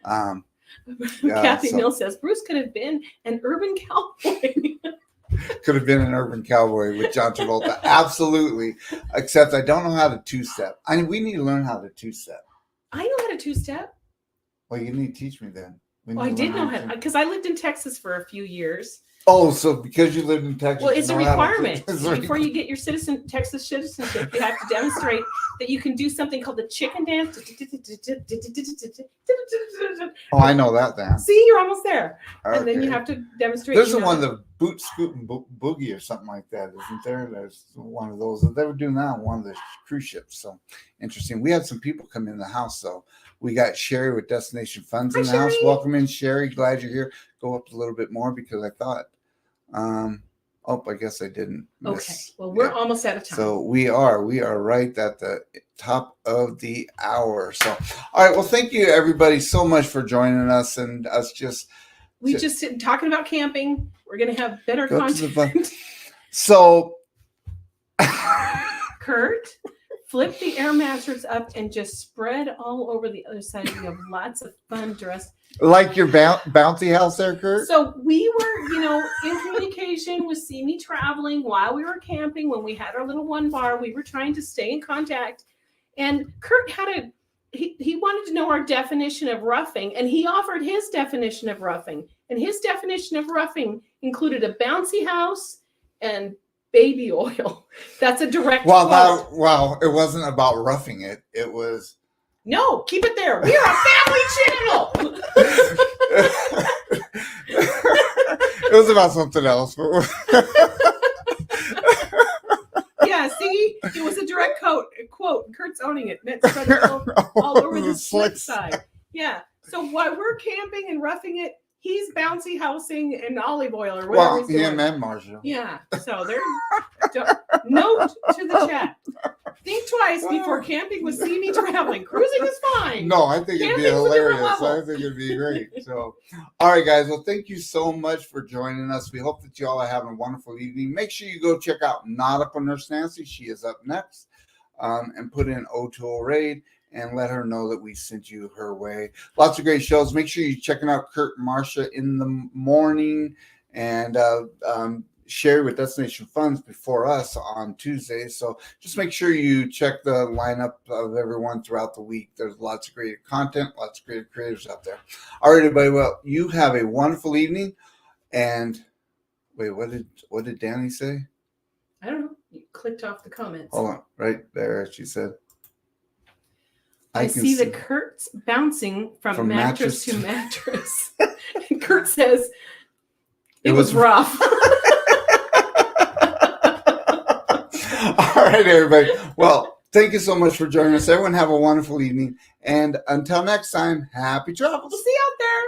Kathy Mills says Bruce could have been an urban cowboy. Could have been an urban cowboy with John Travolta. Absolutely. Except I don't know how to two-step. We need to learn how to two-step. I know how to two-step. Well, you need to teach me then. Well, I did know how, because I lived in Texas for a few years. Oh, so because you lived in Texas. Well, it's a requirement. Before you get your Texas citizenship, you have to demonstrate that you can do something called the chicken dance. Oh, I know that then. See, you're almost there. Okay. And then you have to demonstrate. There's the one, the boot scooting boogie or something like that, isn't there? There's one of those that they were doing that on one of the cruise ships. So interesting. We had some people come in the house, though. We got Sherry with Destination Funds in the house. Welcome in, Sherry. Glad you're here. Go up a little bit more because I thought, I guess I didn't miss. Okay. Well, we're almost out of time. So we are right at the top of the hour. So, all right. Well, thank you everybody so much for joining us and us just. We just talking about camping. We're going to have better content. So, Kurt, flip the air mattress up and just spread all over the other side. We have lots of fun dressed. Like your bouncy house there, Kurt? So we were, in communication with See Me Traveling while we were camping. When we had our little one bar, we were trying to stay in contact. And Kurt had he wanted to know our definition of roughing, and he offered his definition of roughing. And his definition of roughing included a bouncy house and baby oil. That's a direct quote. It wasn't about roughing it. It was. No, keep it there. We are a family channel. It was about something else. Yeah, see? It was a direct quote. Kurt's owning it. That's all over the slick side. Yeah. So while we're camping and roughing it, he's bouncy housing and olive oil or whatever. Well, him and Marshall. Yeah. So note to the chat. Think twice before camping with See Me Traveling. Cruising is fine. No, I think it'd be hilarious. I think it'd be great. So, all right, guys. Well, thank you so much for joining us. We hope that you all are having a wonderful evening. Make sure you go check out Not Up on Nurse Nancy. She is up next. And put in O2O Raid and let her know that we sent you her way. Lots of great shows. Make sure you're checking out Kurt and Marsha in the morning and Sherry with Destination Funds before us on Tuesdays. So just make sure you check the lineup of everyone throughout the week. There's lots of great content, lots of great creators out there. All right, everybody. Well, you have a wonderful evening. And wait, what did Danny say? I don't know. You clicked off the comments. Hold on, right there. She said, I see the Kurt's bouncing from mattress to mattress. And Kurt says, it was rough. All right, everybody. Well, thank you so much for joining us. Everyone have a wonderful evening. And until next time, happy travels. We'll see you out there.